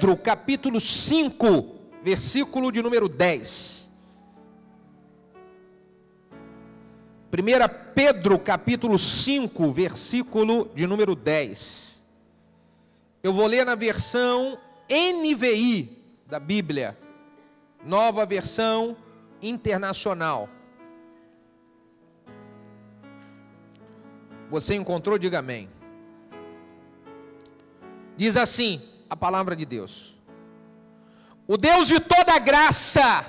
Pedro, capítulo 5, versículo de número 10. 1 Pedro, capítulo 5, versículo de número 10. Eu vou ler na versão NVI da Bíblia, Nova Versão Internacional. Você encontrou? Diga amém. Diz assim a palavra de Deus: o Deus de toda graça,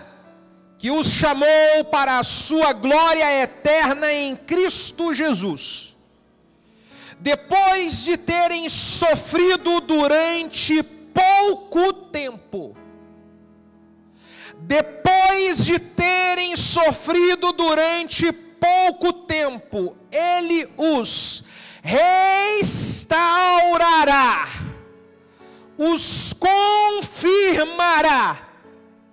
que os chamou para a sua glória eterna em Cristo Jesus, depois de terem sofrido durante pouco tempo, Ele os restaurará, os confirmará,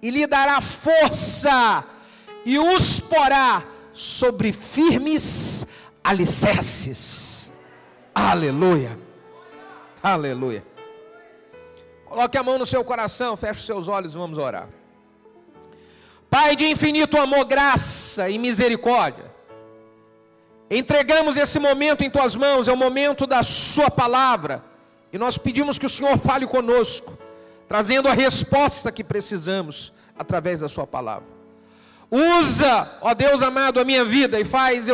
e lhe dará força, e os porá sobre firmes alicerces. Aleluia, aleluia. Coloque a mão no seu coração, feche os seus olhos e vamos orar. Pai de infinito amor, graça e misericórdia, entregamos esse momento em Tuas mãos, é o momento da Sua palavra, e nós pedimos que o Senhor fale conosco, trazendo a resposta que precisamos através da Sua palavra. Usa, ó Deus amado, a minha vida e faz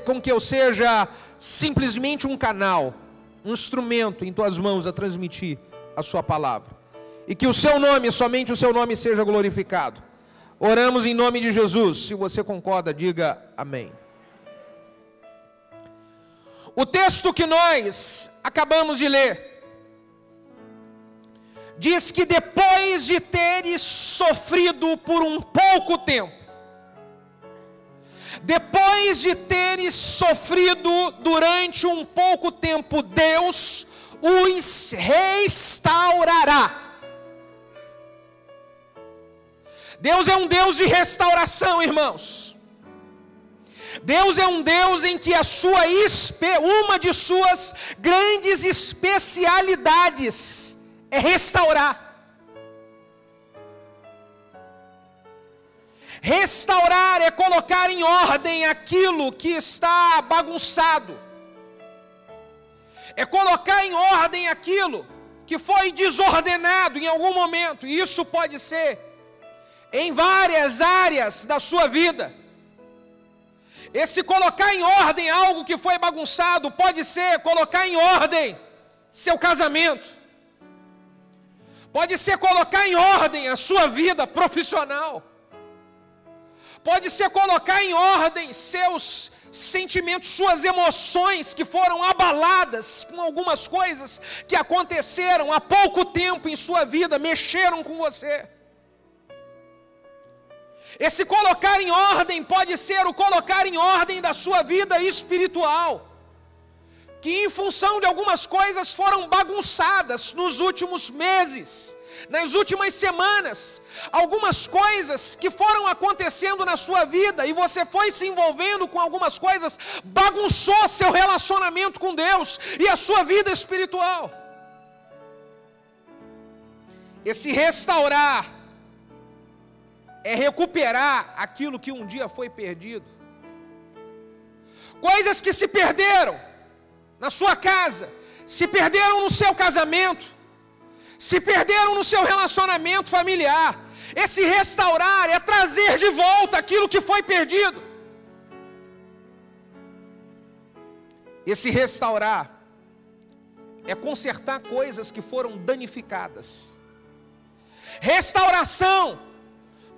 com que eu seja simplesmente um canal, um instrumento em Tuas mãos a transmitir a Sua palavra, e que o Seu nome, somente o Seu nome seja glorificado. Oramos em nome de Jesus. Se você concorda, diga amém. O texto que nós acabamos de ler diz que depois de teres sofrido por um pouco tempo, durante um pouco tempo, Deus os restaurará. Deus é um Deus de restauração, irmãos. Deus é um Deus em que uma de suas grandes especialidades é restaurar. Restaurar é colocar em ordem aquilo que está bagunçado. É colocar em ordem aquilo que foi desordenado em algum momento. E isso pode ser em várias áreas da sua vida. Esse colocar em ordem algo que foi bagunçado pode ser colocar em ordem seu casamento, pode ser colocar em ordem a sua vida profissional, pode ser colocar em ordem seus sentimentos, suas emoções que foram abaladas com algumas coisas que aconteceram há pouco tempo em sua vida, mexeram com você. Esse colocar em ordem pode ser o colocar em ordem da sua vida espiritual, que em função de algumas coisas foram bagunçadas nos últimos meses, nas últimas semanas, algumas coisas que foram acontecendo na sua vida, e você foi se envolvendo com algumas coisas, bagunçou seu relacionamento com Deus e a sua vida espiritual. Esse restaurar é recuperar aquilo que um dia foi perdido. Coisas que se perderam na sua casa, se perderam no seu casamento, se perderam no seu relacionamento familiar. Esse restaurar é trazer de volta aquilo que foi perdido. Esse restaurar é consertar coisas que foram danificadas. Restauração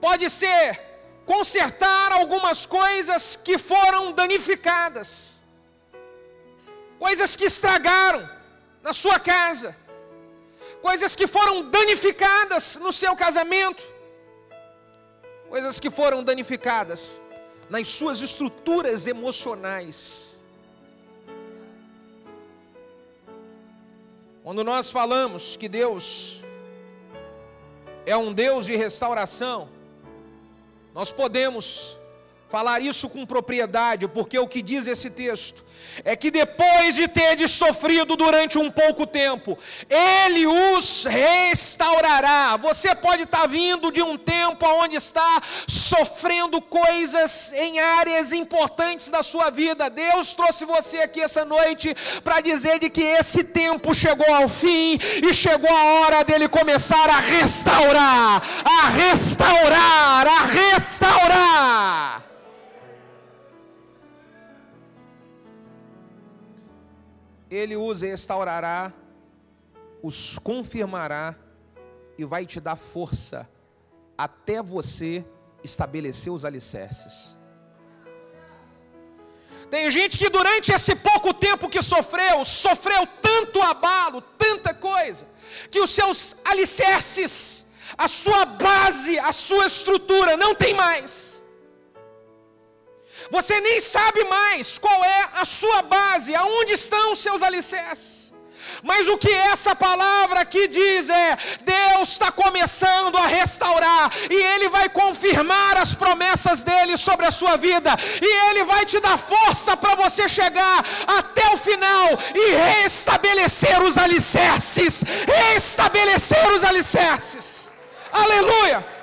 pode ser consertar algumas coisas que foram danificadas, coisas que estragaram na sua casa, coisas que foram danificadas no seu casamento, coisas que foram danificadas nas suas estruturas emocionais. Quando nós falamos que Deus é um Deus de restauração, nós podemos falar isso com propriedade, porque o que diz esse texto é que depois de ter sofrido durante um pouco tempo, Ele os restaurará. Você pode estar vindo de um tempo onde está sofrendo coisas em áreas importantes da sua vida. Deus trouxe você aqui essa noite para dizer de que esse tempo chegou ao fim e chegou a hora dele começar a restaurar, a restaurar, a restaurar. Ele os restaurará, os confirmará e vai te dar força até você estabelecer os alicerces. Tem gente que durante esse pouco tempo que sofreu tanto abalo, tanta coisa, que os seus alicerces, a sua base, a sua estrutura não tem mais. Você nem sabe mais qual é a sua base, aonde estão os seus alicerces. Mas o que essa palavra aqui diz é: Deus está começando a restaurar, e Ele vai confirmar as promessas dEle sobre a sua vida, e Ele vai te dar força para você chegar até o final e restabelecer os alicerces, restabelecer os alicerces. Aleluia!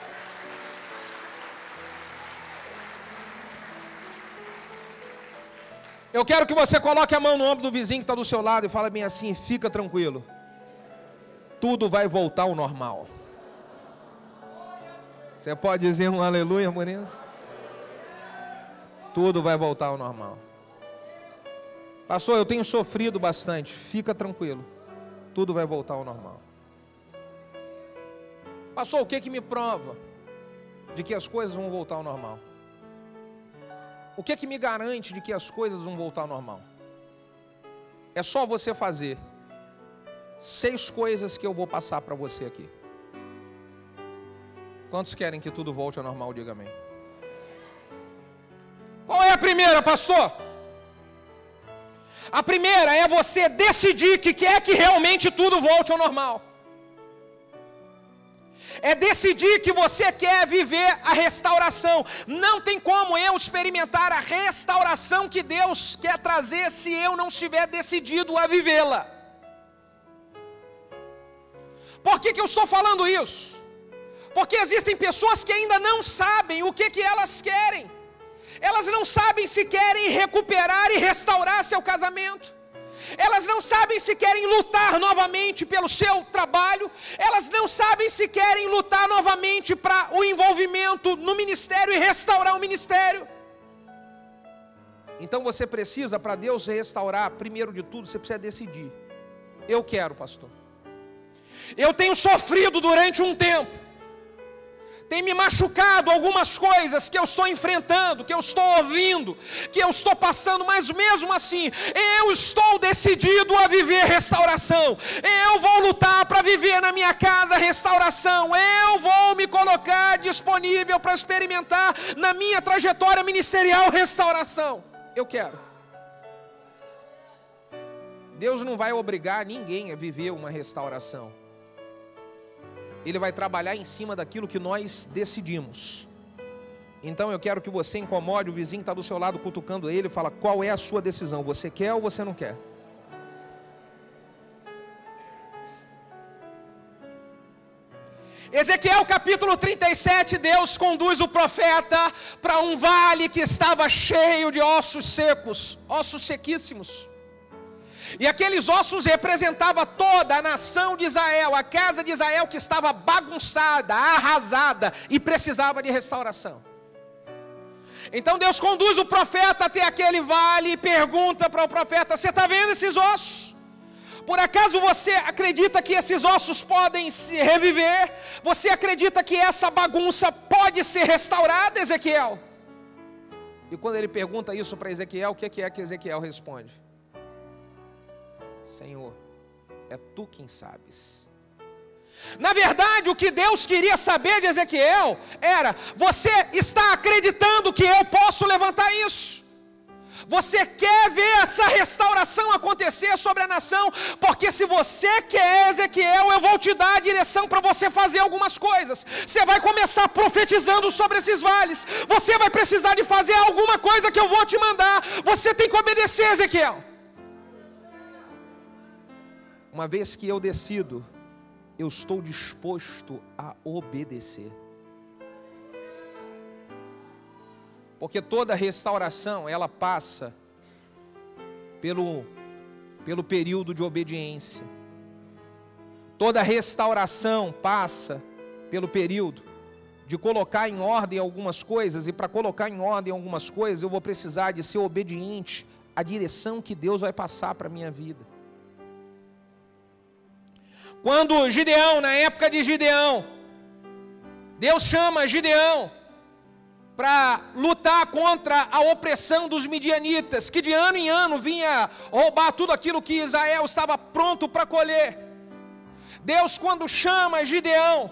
Eu quero que você coloque a mão no ombro do vizinho que está do seu lado e fale bem assim: fica tranquilo, tudo vai voltar ao normal. Você pode dizer um aleluia, Morenz? Tudo vai voltar ao normal. Pastor, eu tenho sofrido bastante. Fica tranquilo, tudo vai voltar ao normal. Pastor, o que me prova de que as coisas vão voltar ao normal? O que me garante de que as coisas vão voltar ao normal? É só você fazer 6 coisas que eu vou passar para você aqui. Quantos querem que tudo volte ao normal? Diga amém. Qual é a primeira, pastor? A primeira é você decidir que quer que realmente tudo volte ao normal. É decidir que você quer viver a restauração. Não tem como eu experimentar a restauração que Deus quer trazer se eu não estiver decidido a vivê-la. Por que eu estou falando isso? Porque existem pessoas que ainda não sabem o que elas querem. Elas não sabem se querem recuperar e restaurar seu casamento. Elas não sabem se querem lutar novamente pelo seu trabalho. Elas não sabem se querem lutar novamente para o envolvimento no ministério e restaurar o ministério. Então você precisa, para Deus restaurar, primeiro de tudo, você precisa decidir: eu quero, pastor. Eu tenho sofrido durante um tempo, tem me machucado algumas coisas que eu estou enfrentando, que eu estou ouvindo, que eu estou passando, mas mesmo assim, eu estou decidido a viver restauração. Eu vou lutar para viver na minha casa restauração. Eu vou me colocar disponível para experimentar na minha trajetória ministerial restauração. Eu quero. Deus não vai obrigar ninguém a viver uma restauração. Ele vai trabalhar em cima daquilo que nós decidimos. Então eu quero que você incomode o vizinho que está do seu lado, cutucando ele, e fala: qual é a sua decisão? Você quer ou você não quer? Ezequiel capítulo 37, Deus conduz o profeta para um vale que estava cheio de ossos secos, ossos sequíssimos. E aqueles ossos representavam toda a nação de Israel, a casa de Israel que estava bagunçada, arrasada e precisava de restauração. Então Deus conduz o profeta até aquele vale e pergunta para o profeta: você está vendo esses ossos? Por acaso você acredita que esses ossos podem se reviver? Você acredita que essa bagunça pode ser restaurada, Ezequiel? E quando ele pergunta isso para Ezequiel, o que é que Ezequiel responde? Senhor, é tu quem sabes. Na verdade, o que Deus queria saber de Ezequiel era: você está acreditando que eu posso levantar isso? Você quer ver essa restauração acontecer sobre a nação, porque se você quer, Ezequiel, eu vou te dar a direção para você fazer algumas coisas. Você vai começar profetizando sobre esses vales, você vai precisar de fazer alguma coisa que eu vou te mandar, você tem que obedecer, Ezequiel. Uma vez que eu decido, eu estou disposto a obedecer. Porque toda restauração, ela passa pelo período de obediência. Toda restauração passa pelo período de colocar em ordem algumas coisas. E para colocar em ordem algumas coisas, eu vou precisar de ser obediente à direção que Deus vai passar para a minha vida. Quando Gideão, na época de Gideão, Deus chama Gideão para lutar contra a opressão dos midianitas, que de ano em ano vinha roubar tudo aquilo que Israel estava pronto para colher. Deus, quando chama Gideão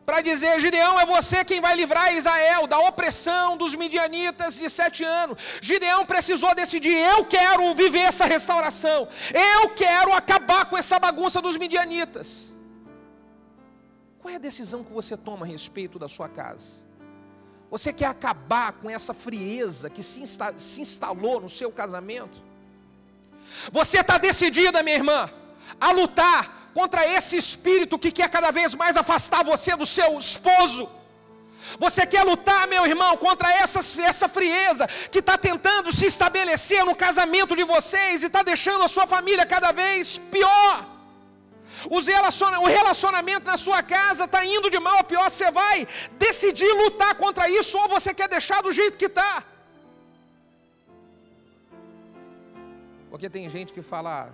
para dizer: Gideão, é você quem vai livrar Israel da opressão dos midianitas de 7 anos. Gideão precisou decidir: eu quero viver essa restauração, eu quero acabar com essa bagunça dos midianitas. Qual é a decisão que você toma a respeito da sua casa? Você quer acabar com essa frieza que se instalou no seu casamento? Você está decidida, minha irmã, a lutar contra esse espírito que quer cada vez mais afastar você do seu esposo? Você quer lutar, meu irmão, contra essa frieza que está tentando se estabelecer no casamento de vocês e está deixando a sua família cada vez pior? O relacionamento na sua casa está indo de mal a pior. Você vai decidir lutar contra isso, ou você quer deixar do jeito que está? Porque tem gente que fala: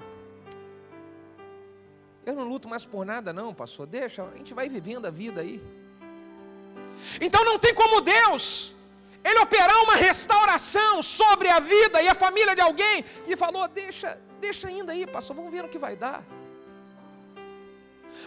eu não luto mais por nada não, pastor, deixa, a gente vai vivendo a vida aí. Então não tem como Deus, Ele operar uma restauração sobre a vida e a família de alguém que falou: deixa ainda aí, pastor, vamos ver o que vai dar.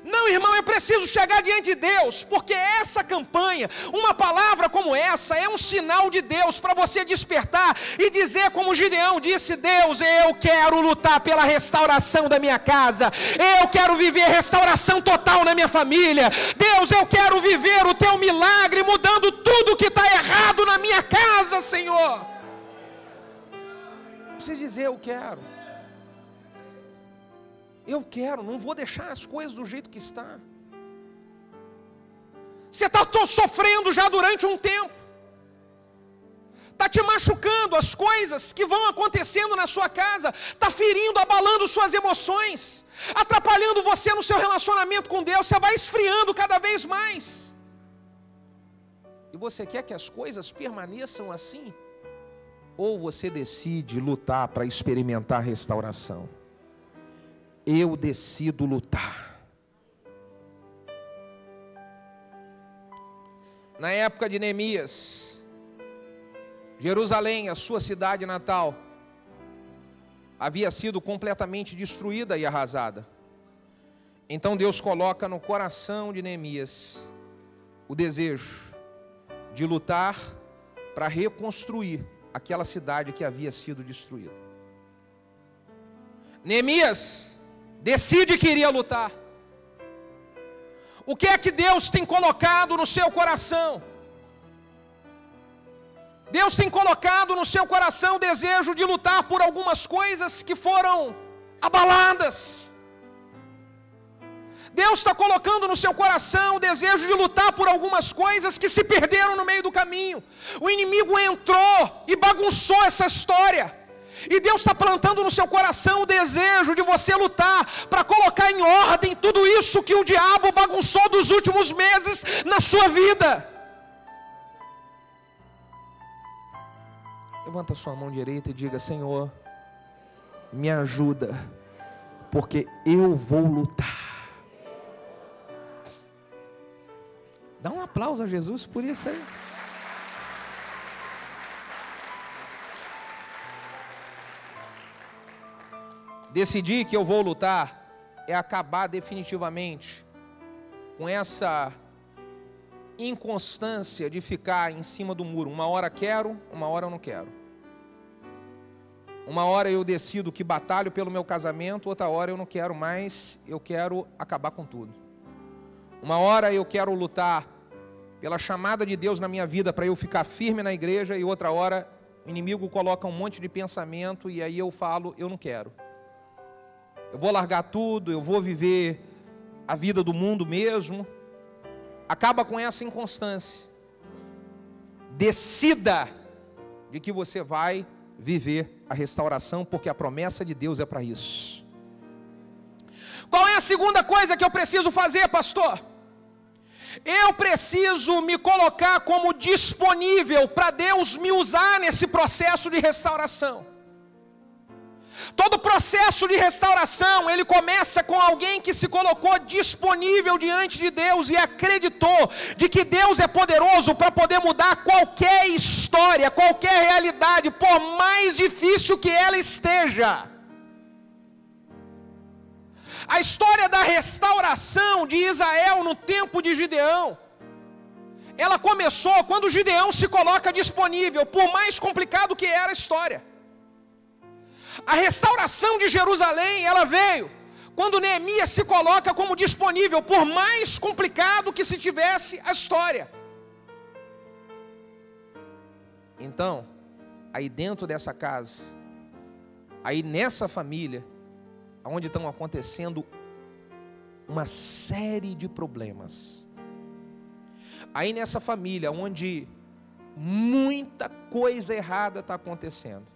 Não, irmão, eu preciso chegar diante de Deus, porque essa campanha, uma palavra como essa, é um sinal de Deus para você despertar e dizer como Gideão disse: Deus, eu quero lutar pela restauração da minha casa, eu quero viver restauração total na minha família. Deus, eu quero viver o teu milagre, mudando tudo que está errado na minha casa, Senhor. Não precisa dizer eu quero. Eu quero, não vou deixar as coisas do jeito que está. Você está sofrendo já durante um tempo, está te machucando, as coisas que vão acontecendo na sua casa, está ferindo, abalando suas emoções, atrapalhando você no seu relacionamento com Deus. Você vai esfriando cada vez mais. E você quer que as coisas permaneçam assim? Ou você decide lutar para experimentar a restauração? Eu decido lutar. Na época de Neemias, Jerusalém, a sua cidade natal, havia sido completamente destruída e arrasada. Então Deus coloca no coração de Neemias o desejo de lutar para reconstruir aquela cidade que havia sido destruída. Neemias decide que iria lutar. O que é que Deus tem colocado no seu coração? Deus tem colocado no seu coração o desejo de lutar por algumas coisas que foram abaladas. Deus está colocando no seu coração o desejo de lutar por algumas coisas que se perderam no meio do caminho. O inimigo entrou e bagunçou essa história. E Deus está plantando no seu coração o desejo de você lutar para colocar em ordem tudo isso que o diabo bagunçou dos últimos meses na sua vida. Levanta sua mão direita e diga: Senhor, me ajuda, porque eu vou lutar. Dá um aplauso a Jesus por isso aí. Decidir que eu vou lutar é acabar definitivamente com essa inconstância de ficar em cima do muro. Uma hora quero, uma hora eu não quero. Uma hora eu decido que batalho pelo meu casamento, outra hora eu não quero mais, eu quero acabar com tudo. Uma hora eu quero lutar pela chamada de Deus na minha vida para eu ficar firme na igreja, e outra hora o inimigo coloca um monte de pensamento e aí eu falo, eu não quero. Eu vou largar tudo, eu vou viver a vida do mundo mesmo. Acaba com essa inconstância. Decida de que você vai viver a restauração, porque a promessa de Deus é para isso. Qual é a segunda coisa que eu preciso fazer, pastor? Eu preciso me colocar como disponível para Deus me usar nesse processo de restauração. Todo processo de restauração, ele começa com alguém que se colocou disponível diante de Deus e acreditou de que Deus é poderoso para poder mudar qualquer história, qualquer realidade, por mais difícil que ela esteja. A história da restauração de Israel no tempo de Gideão, ela começou quando Gideão se coloca disponível, por mais complicado que era a história. A restauração de Jerusalém, ela veio quando Neemias se coloca como disponível, por mais complicado que se tivesse a história. Então, aí dentro dessa casa, aí nessa família, onde estão acontecendo uma série de problemas. Aí nessa família, onde muita coisa errada está acontecendo,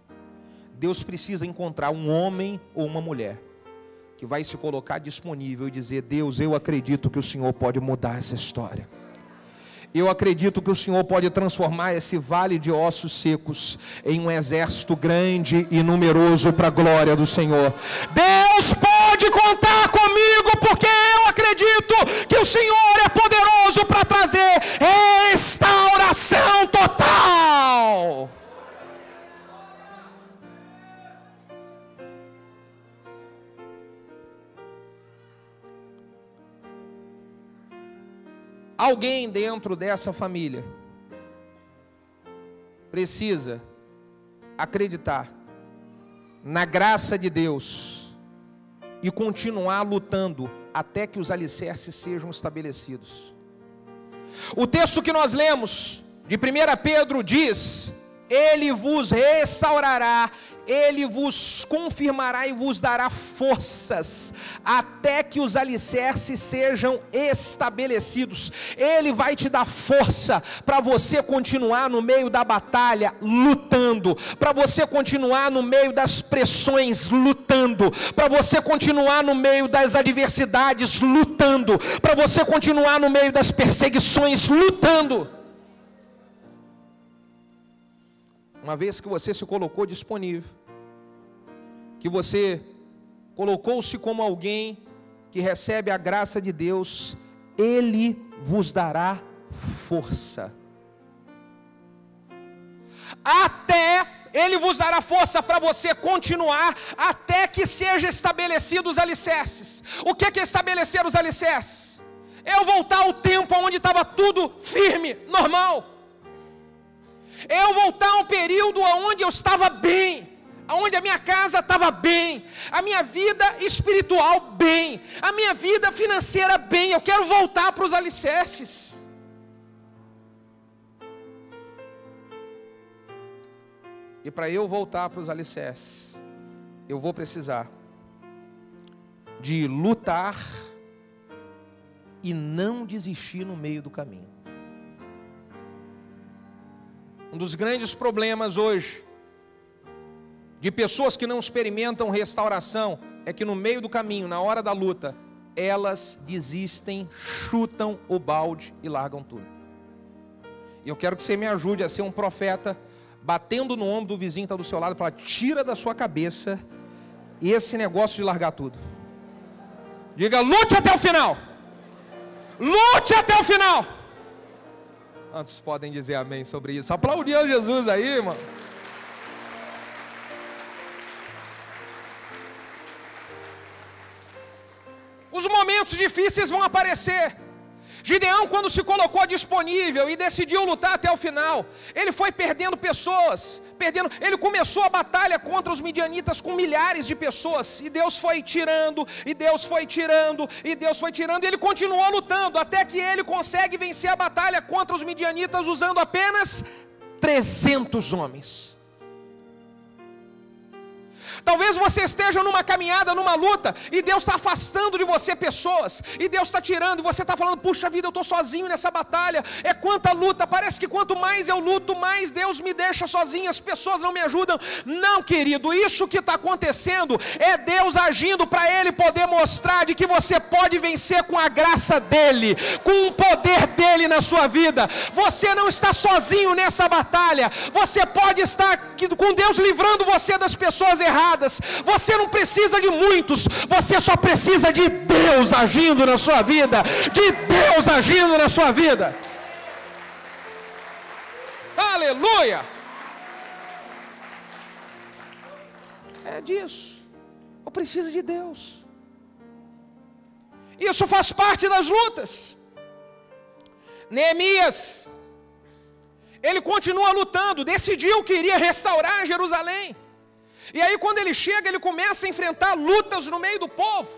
Deus precisa encontrar um homem ou uma mulher que vai se colocar disponível e dizer: Deus, eu acredito que o Senhor pode mudar essa história. Eu acredito que o Senhor pode transformar esse vale de ossos secos em um exército grande e numeroso para a glória do Senhor. Deus pode contar comigo, porque eu acredito que o Senhor é poderoso para trazer restauração total. Alguém dentro dessa família precisa acreditar na graça de Deus e continuar lutando até que os alicerces sejam estabelecidos. O texto que nós lemos de 1 Pedro diz: Ele vos restaurará, Ele vos confirmará e vos dará forças, até que os alicerces sejam estabelecidos. Ele vai te dar força para você continuar no meio da batalha, lutando, para você continuar no meio das pressões, lutando, para você continuar no meio das adversidades, lutando, para você continuar no meio das perseguições, lutando. Uma vez que você se colocou disponível, que você colocou-se como alguém que recebe a graça de Deus, Ele vos dará força. Ele vos dará força para você continuar até que sejam estabelecidos os alicerces. O que é estabelecer os alicerces? Eu voltar ao tempo onde estava tudo firme, normal. Eu voltar a um período onde eu estava bem, onde a minha casa estava bem, a minha vida espiritual bem, a minha vida financeira bem. Eu quero voltar para os alicerces. E para eu voltar para os alicerces, eu vou precisar de lutar e não desistir no meio do caminho. Um dos grandes problemas hoje de pessoas que não experimentam restauração é que no meio do caminho, na hora da luta, elas desistem, chutam o balde e largam tudo. E eu quero que você me ajude a ser um profeta, batendo no ombro do vizinho que está do seu lado e falar: tira da sua cabeça esse negócio de largar tudo. Diga: lute até o final. Lute até o final. Quantos podem dizer amém sobre isso? Aplaudiu Jesus aí, irmão. Os momentos difíceis vão aparecer. Gideão, quando se colocou disponível e decidiu lutar até o final, ele foi perdendo pessoas, ele começou a batalha contra os midianitas com milhares de pessoas, e Deus foi tirando, e Deus foi tirando, e Deus foi tirando, e ele continuou lutando, até que ele consegue vencer a batalha contra os midianitas usando apenas 300 homens. Talvez você esteja numa caminhada, numa luta, e Deus está afastando de você pessoas, e Deus está tirando, e você está falando, puxa vida, eu estou sozinho nessa batalha, é quanta luta, parece que quanto mais eu luto, mais Deus me deixa sozinho, as pessoas não me ajudam. Não, querido, isso que está acontecendo, é Deus agindo para Ele poder mostrar de que você pode vencer com a graça dEle, com o poder dEle na sua vida. Você não está sozinho nessa batalha, você pode estar com Deus livrando você das pessoas erradas. Você não precisa de muitos, você só precisa de Deus agindo na sua vida, de Deus agindo na sua vida. Aleluia! É disso. Eu preciso de Deus. Isso faz parte das lutas. Neemias, ele continua lutando, decidiu que iria restaurar Jerusalém. E aí quando ele chega, ele começa a enfrentar lutas no meio do povo,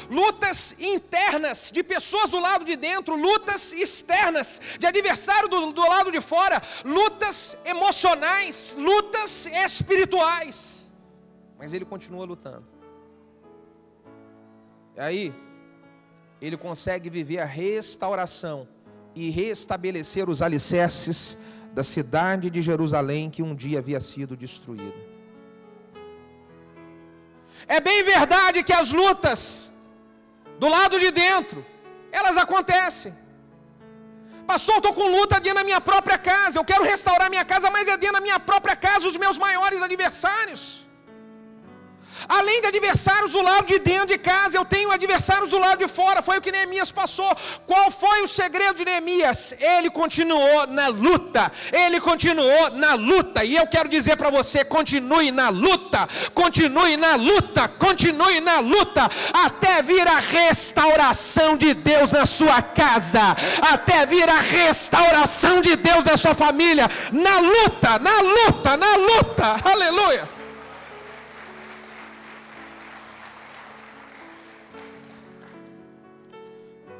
lutas internas de pessoas do lado de dentro, lutas externas de adversário do lado de fora, lutas emocionais, lutas espirituais. Mas ele continua lutando. E aí ele consegue viver a restauração e restabelecer os alicerces da cidade de Jerusalém que um dia havia sido destruída. É bem verdade que as lutas do lado de dentro, elas acontecem. Pastor, eu estou com luta dentro da minha própria casa, eu quero restaurar minha casa, mas é dentro da minha própria casa os meus maiores adversários. Além de adversários do lado de dentro de casa, eu tenho adversários do lado de fora. Foi o que Neemias passou. Qual foi o segredo de Neemias? Ele continuou na luta. Ele continuou na luta. E eu quero dizer para você, continue na luta. Continue na luta. Continue na luta. Até vir a restauração de Deus na sua casa. Até vir a restauração de Deus na sua família. Na luta, na luta, na luta. Aleluia.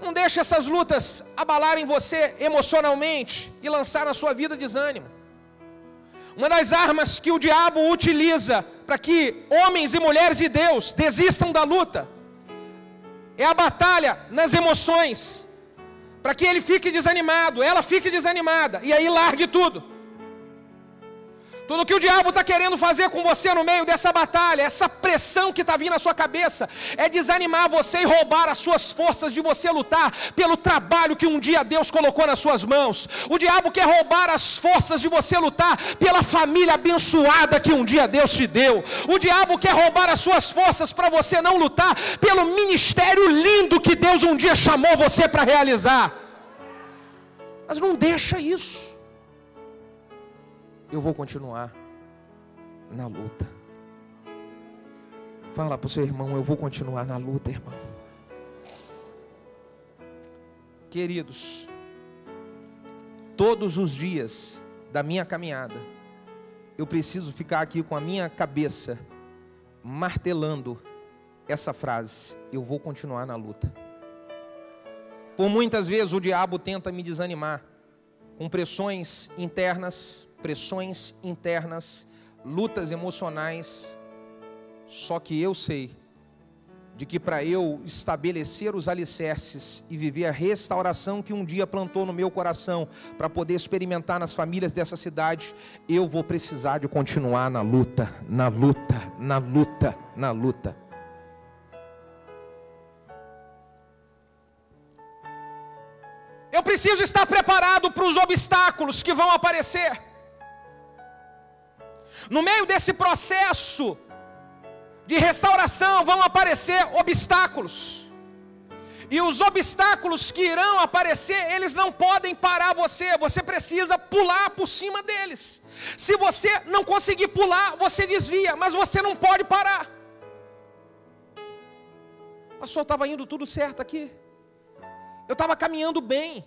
Não deixe essas lutas abalarem você emocionalmente e lançar na sua vida desânimo. Uma das armas que o diabo utiliza para que homens e mulheres de Deus desistam da luta é a batalha nas emoções, para que ele fique desanimado, ela fique desanimada e aí largue tudo. Tudo que o diabo está querendo fazer com você no meio dessa batalha, essa pressão que está vindo na sua cabeça, é desanimar você e roubar as suas forças de você lutar pelo trabalho que um dia Deus colocou nas suas mãos. O diabo quer roubar as forças de você lutar pela família abençoada que um dia Deus te deu. O diabo quer roubar as suas forças para você não lutar pelo ministério lindo que Deus um dia chamou você para realizar. Mas não deixa isso. Eu vou continuar na luta. Fala para o seu irmão, eu vou continuar na luta, irmão. Queridos, todos os dias da minha caminhada, eu preciso ficar aqui com a minha cabeça martelando essa frase: eu vou continuar na luta. Por muitas vezes o diabo tenta me desanimar com pressões internas, lutas emocionais. Só que eu sei de que para eu estabelecer os alicerces e viver a restauração que um dia plantou no meu coração, para poder experimentar nas famílias dessa cidade, eu vou precisar de continuar na luta, na luta, na luta, na luta. Eu preciso estar preparado para os obstáculos que vão aparecer. No meio desse processo de restauração vão aparecer obstáculos. E os obstáculos que irão aparecer, eles não podem parar você. Você precisa pular por cima deles. Se você não conseguir pular, você desvia, mas você não pode parar. Pastor, estava indo tudo certo aqui. eu estava caminhando bem.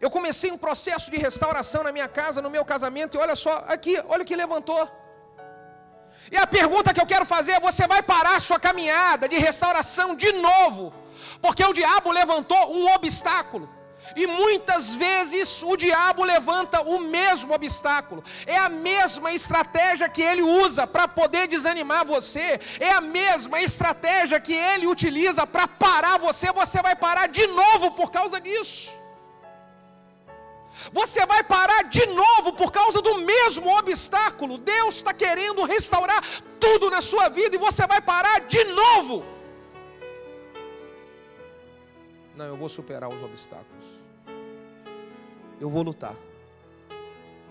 Eu comecei um processo de restauração na minha casa, no meu casamento, e olha só, aqui, olha o que levantou. E a pergunta que eu quero fazer é: você vai parar a sua caminhada de restauração de novo? Porque o diabo levantou um obstáculo. E muitas vezes o diabo levanta o mesmo obstáculo. É a mesma estratégia que ele usa para poder desanimar você. É a mesma estratégia que ele utiliza para parar você. Você vai parar de novo por causa disso. Você vai parar de novo por causa do mesmo obstáculo. Deus está querendo restaurar tudo na sua vida e você vai parar de novo. Não, eu vou superar os obstáculos. Eu vou lutar.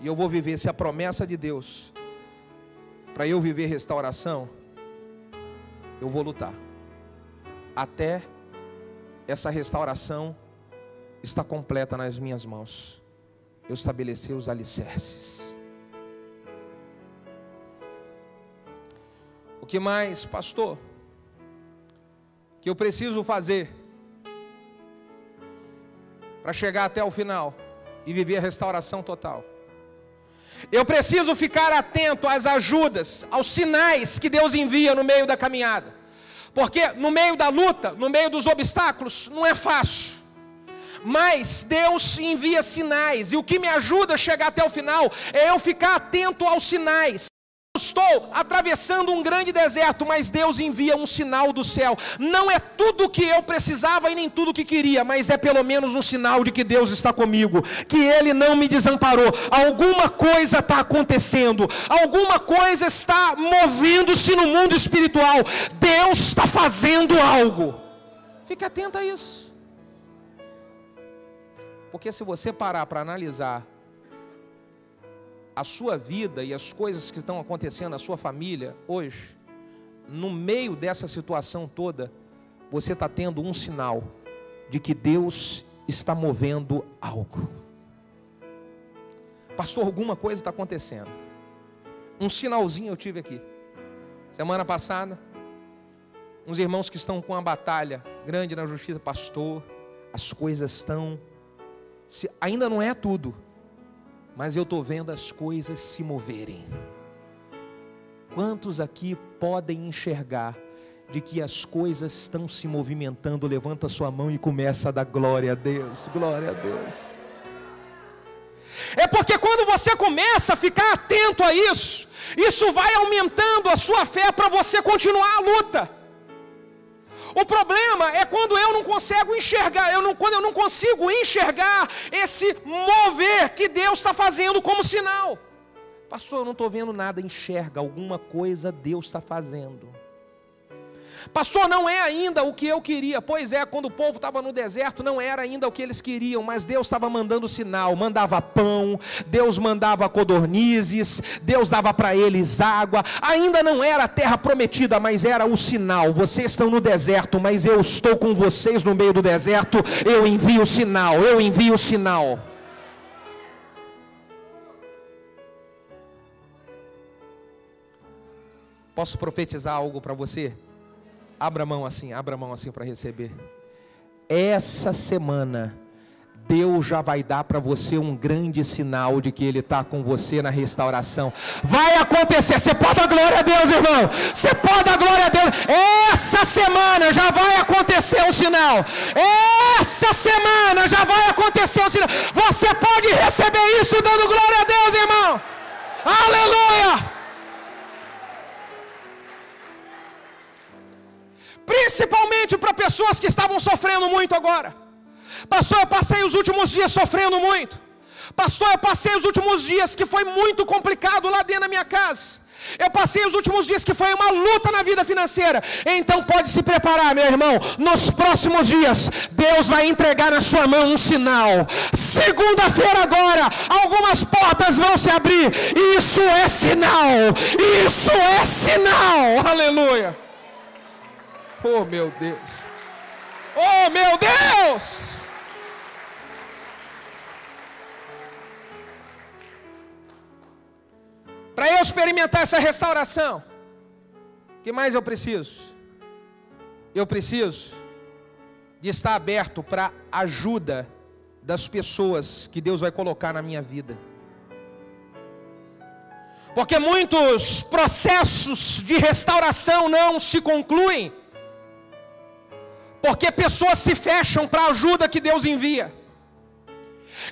E eu vou viver. Se a promessa de Deus para eu viver restauração, eu vou lutar até essa restauração está completa nas minhas mãos. Eu estabeleci os alicerces. O que mais, pastor, que eu preciso fazer para chegar até o final e viver a restauração total? Eu preciso ficar atento às ajudas, aos sinais que Deus envia no meio da caminhada. Porque no meio da luta, no meio dos obstáculos, não é fácil. Mas Deus envia sinais, e o que me ajuda a chegar até o final é eu ficar atento aos sinais. Eu estou atravessando um grande deserto, mas Deus envia um sinal do céu. Não é tudo o que eu precisava e nem tudo o que queria, mas é pelo menos um sinal de que Deus está comigo, que Ele não me desamparou. Alguma coisa está acontecendo, alguma coisa está movendo-se no mundo espiritual. Deus está fazendo algo. Fique atento a isso. Porque se você parar para analisar a sua vida e as coisas que estão acontecendo na sua família hoje, no meio dessa situação toda, você está tendo um sinal de que Deus está movendo algo. Pastor, alguma coisa está acontecendo. Um sinalzinho eu tive aqui. Semana passada, uns irmãos que estão com uma batalha grande na justiça. Pastor, as coisas estão... ainda não é tudo, mas eu estou vendo as coisas se moverem. Quantos aqui podem enxergar de que as coisas estão se movimentando? Levanta sua mão e começa a dar glória a Deus, glória a Deus. É porque quando você começa a ficar atento a isso, isso vai aumentando a sua fé para você continuar a luta. O problema é quando eu não consigo enxergar, quando eu não consigo enxergar esse mover que Deus está fazendo como sinal. Pastor, eu não estou vendo nada. Enxerga, alguma coisa Deus está fazendo. Pastor, não é ainda o que eu queria. Pois é, quando o povo estava no deserto, não era ainda o que eles queriam, mas Deus estava mandando sinal, mandava pão, Deus mandava codornizes, Deus dava para eles água. Ainda não era a terra prometida, mas era o sinal. Vocês estão no deserto, mas eu estou com vocês no meio do deserto. Eu envio o sinal, eu envio o sinal. Posso profetizar algo para você? Abra a mão assim para receber. Essa semana, Deus já vai dar para você um grande sinal de que Ele está com você na restauração. Vai acontecer. Você pode dar glória a Deus, irmão. Você pode dar glória a Deus. Essa semana já vai acontecer um sinal. Essa semana já vai acontecer um sinal. Você pode receber isso dando glória a Deus, irmão. Aleluia. Principalmente para pessoas que estavam sofrendo muito agora. Pastor, eu passei os últimos dias sofrendo muito. Pastor, eu passei os últimos dias que foi muito complicado lá dentro da minha casa. Eu passei os últimos dias que foi uma luta na vida financeira. Então pode se preparar, meu irmão. Nos próximos dias, Deus vai entregar na sua mão um sinal. Segunda-feira agora, algumas portas vão se abrir. Isso é sinal. Isso é sinal. Aleluia. Oh meu Deus, oh meu Deus. Para eu experimentar essa restauração, o que mais eu preciso? Eu preciso de estar aberto para a ajuda das pessoas que Deus vai colocar na minha vida. Porque muitos processos de restauração não se concluem, porque pessoas se fecham para a ajuda que Deus envia.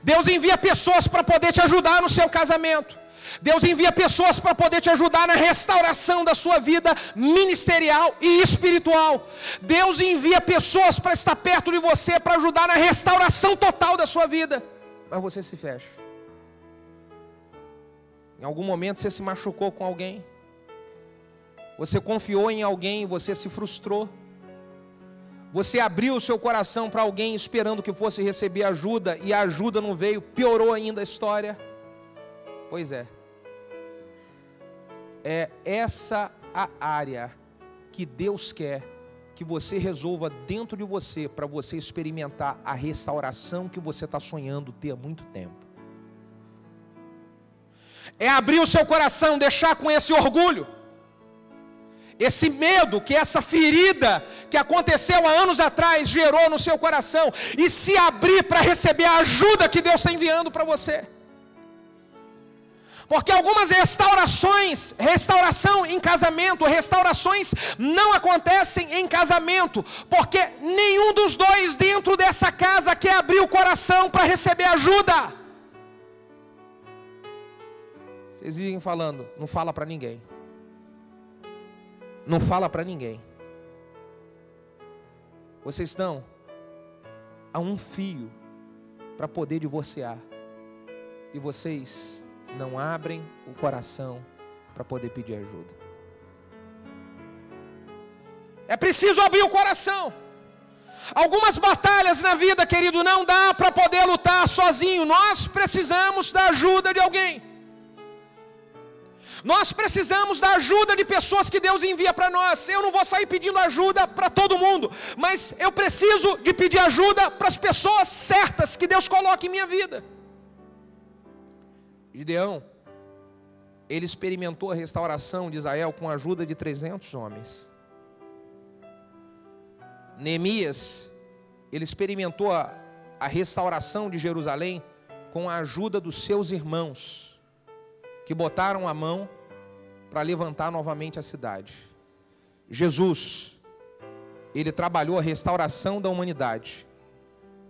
Deus envia pessoas para poder te ajudar no seu casamento. Deus envia pessoas para poder te ajudar na restauração da sua vida ministerial e espiritual. Deus envia pessoas para estar perto de você, para ajudar na restauração total da sua vida. Mas você se fecha. Em algum momento você se machucou com alguém. Você confiou em alguém e você se frustrou. Você abriu o seu coração para alguém esperando que fosse receber ajuda e a ajuda não veio, piorou ainda a história. Pois é. É essa a área que Deus quer que você resolva dentro de você, para você experimentar a restauração que você está sonhando ter há muito tempo. É abrir o seu coração, deixar com esse orgulho, esse medo que essa ferida que aconteceu há anos atrás gerou no seu coração, e se abrir para receber a ajuda que Deus está enviando para você. Porque algumas restauração em casamento, restaurações não acontecem em casamento, porque nenhum dos dois dentro dessa casa quer abrir o coração para receber ajuda. Vocês vivem falando, não fala para ninguém. Não fala para ninguém. Vocês estão a um fio para poder divorciar, e vocês não abrem o coração para poder pedir ajuda. É preciso abrir o coração. Algumas batalhas na vida, querido, não dá para poder lutar sozinho. Nós precisamos da ajuda de alguém. Nós precisamos da ajuda de pessoas que Deus envia para nós. Eu não vou sair pedindo ajuda para todo mundo, mas eu preciso de pedir ajuda para as pessoas certas que Deus coloca em minha vida. Gideão, ele experimentou a restauração de Israel com a ajuda de 300 homens. Neemias, ele experimentou a restauração de Jerusalém com a ajuda dos seus irmãos, que botaram a mão para levantar novamente a cidade. Jesus, ele trabalhou a restauração da humanidade,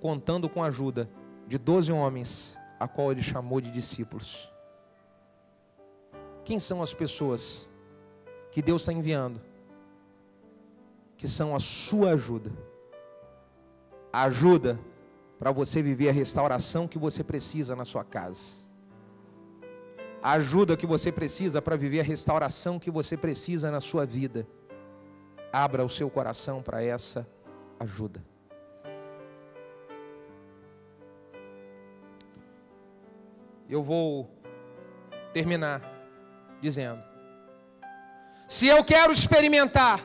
contando com a ajuda de 12 homens, a qual ele chamou de discípulos. Quem são as pessoas que Deus está enviando, que são a sua ajuda? A ajuda para você viver a restauração que você precisa na sua casa. A ajuda que você precisa para viver a restauração que você precisa na sua vida. Abra o seu coração para essa ajuda. Eu vou terminar dizendo: se eu quero experimentar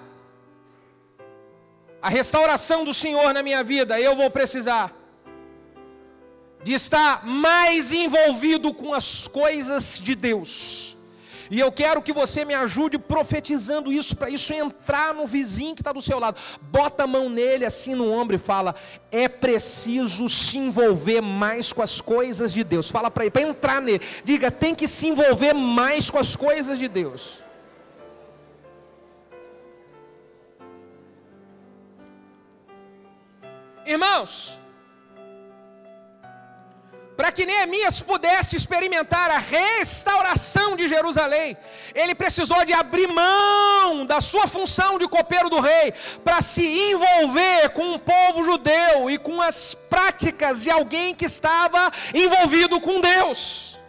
a restauração do Senhor na minha vida, eu vou precisar de estar mais envolvido com as coisas de Deus. E eu quero que você me ajude profetizando isso, para isso entrar no vizinho que está do seu lado. Bota a mão nele assim no ombro e fala: é preciso se envolver mais com as coisas de Deus. Fala para ele, para entrar nele. Diga: tem que se envolver mais com as coisas de Deus. Irmãos, para que Neemias pudesse experimentar a restauração de Jerusalém, ele precisou de abrir mão da sua função de copeiro do rei, para se envolver com o povo judeu e com as práticas de alguém que estava envolvido com Deus.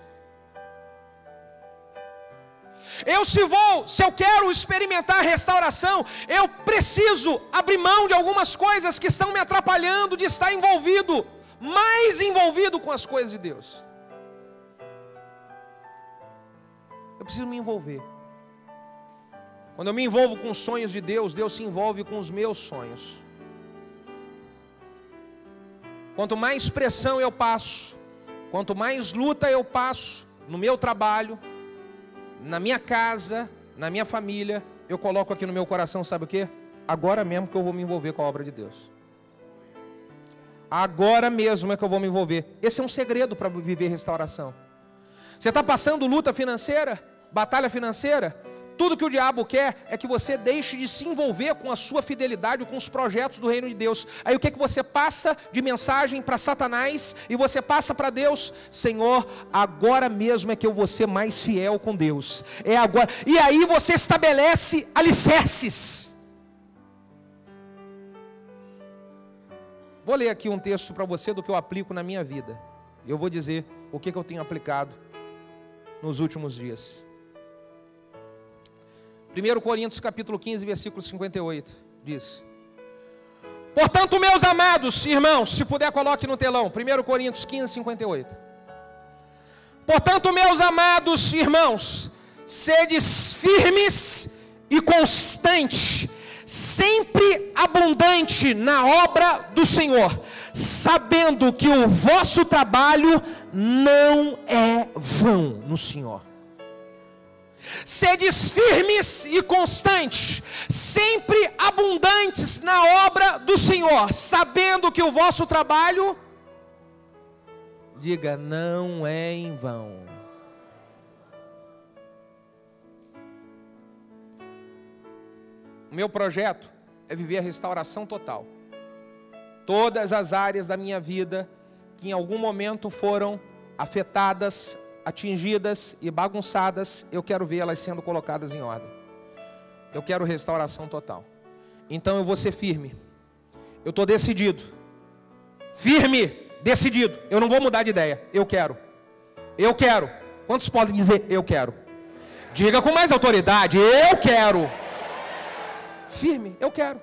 Se eu quero experimentar a restauração, eu preciso abrir mão de algumas coisas que estão me atrapalhando de estar envolvido, mais envolvido com as coisas de Deus. Eu preciso me envolver. Quando eu me envolvo com os sonhos de Deus, Deus se envolve com os meus sonhos. Quanto mais pressão eu passo, quanto mais luta eu passo no meu trabalho, na minha casa, na minha família, eu coloco aqui no meu coração, sabe o quê? Agora mesmo que eu vou me envolver com a obra de Deus. agora mesmo é que eu vou me envolver. Esse é um segredo para viver restauração. Você está passando luta financeira, batalha financeira? Tudo que o diabo quer é que você deixe de se envolver com a sua fidelidade, com os projetos do reino de Deus. Aí o que você passa de mensagem para Satanás e você passa para Deus? Senhor, agora mesmo é que eu vou ser mais fiel com Deus. É agora. E aí você estabelece alicerces. Vou ler aqui um texto para você do que eu aplico na minha vida. Eu vou dizer o que eu tenho aplicado nos últimos dias. 1 Coríntios capítulo 15, versículo 58, diz: portanto, meus amados irmãos, se puder coloque no telão, 1 Coríntios 15, 58. Portanto, meus amados irmãos, sedes firmes e constantes, sempre abundante na obra do Senhor, sabendo que o vosso trabalho não é vão no Senhor. Sedes firmes e constantes, sempre abundantes na obra do Senhor, sabendo que o vosso trabalho, diga, não é em vão. O meu projeto é viver a restauração total. Todas as áreas da minha vida que em algum momento foram afetadas, atingidas e bagunçadas, eu quero ver elas sendo colocadas em ordem. Eu quero restauração total. Então eu vou ser firme. Eu estou decidido. Firme, decidido. Eu não vou mudar de ideia. Eu quero. Eu quero. Quantos podem dizer eu quero? Diga com mais autoridade. Eu quero. Firme, eu quero.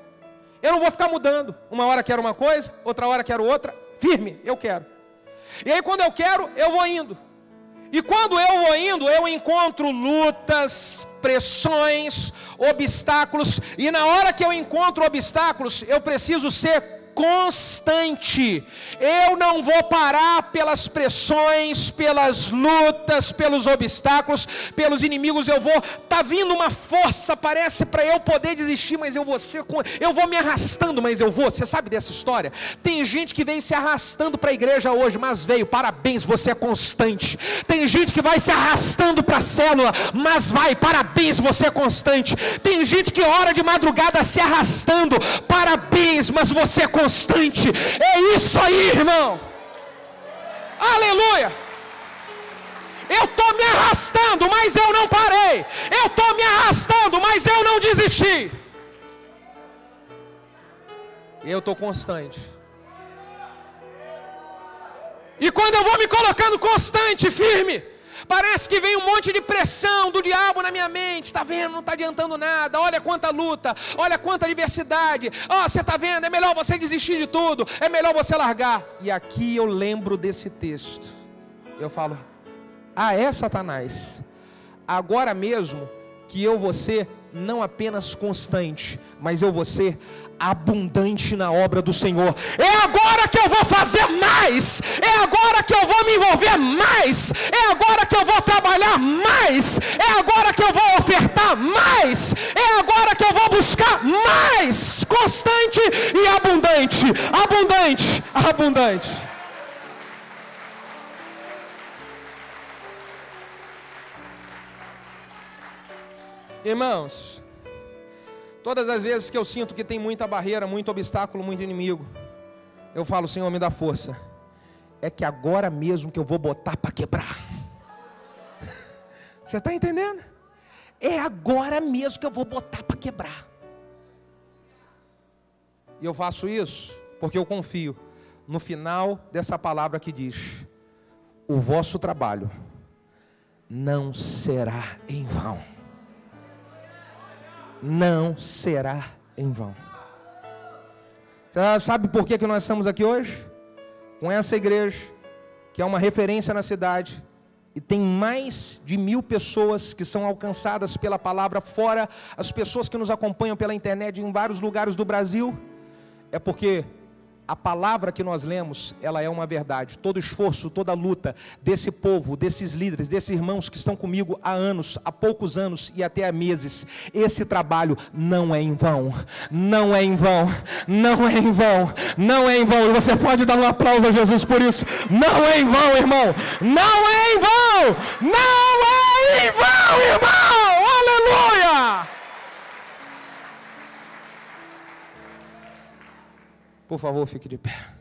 Eu não vou ficar mudando. Uma hora quero uma coisa, outra hora quero outra. Firme, eu quero. E aí quando eu quero, eu vou indo. E quando eu vou indo, eu encontro lutas, pressões, obstáculos. E na hora que eu encontro obstáculos, eu preciso ser constante. Eu não vou parar pelas pressões, pelas lutas, pelos obstáculos, pelos inimigos. Tá vindo uma força, parece para eu poder desistir, mas eu vou me arrastando, mas eu vou. Você sabe dessa história? Tem gente que veio se arrastando para a igreja hoje, mas veio, parabéns, você é constante. Tem gente que vai se arrastando para a célula, mas vai, parabéns, você é constante. Tem gente que ora de madrugada se arrastando, parabéns, mas você é constante. É isso aí, irmão. Aleluia. Eu estou me arrastando, mas eu não parei. Eu estou me arrastando, mas eu não desisti. Eu estou constante. E quando eu vou me colocando constante, firme, parece que vem um monte de pressão do diabo na minha mente. Está vendo? Não está adiantando nada. Olha quanta luta, olha quanta adversidade. Você está vendo? É melhor você desistir de tudo. É melhor você largar. E aqui eu lembro desse texto. Eu falo, é Satanás. Agora mesmo que eu vou ser não apenas constante, mas eu vou ser abundante na obra do Senhor. É agora que eu vou fazer mais. É agora que eu vou me envolver mais. É agora que eu vou trabalhar mais. É agora que eu vou ofertar mais. É agora que eu vou buscar mais. Constante e abundante. Abundante, abundante. Irmãos, todas as vezes que eu sinto que tem muita barreira, muito obstáculo, muito inimigo, eu falo, Senhor, me dá força. É que agora mesmo que eu vou botar para quebrar. Você está entendendo? É agora mesmo que eu vou botar para quebrar. E eu faço isso porque eu confio no final dessa palavra que diz: o vosso trabalho não será em vão. Não será em vão. Você sabe por que nós estamos aqui hoje? Com essa igreja, que é uma referência na cidade, e tem mais de 1000 pessoas que são alcançadas pela palavra, fora as pessoas que nos acompanham pela internet em vários lugares do Brasil. É porque A palavra que nós lemos, ela é uma verdade. Todo esforço, toda luta desse povo, desses líderes, desses irmãos que estão comigo há anos, há poucos anos e até há meses, esse trabalho não é em vão, não é em vão, não é em vão, não é em vão. E você pode dar um aplauso a Jesus por isso. Não é em vão, irmão, não é em vão, não é em vão, irmão, aleluia. Por favor, fique de pé.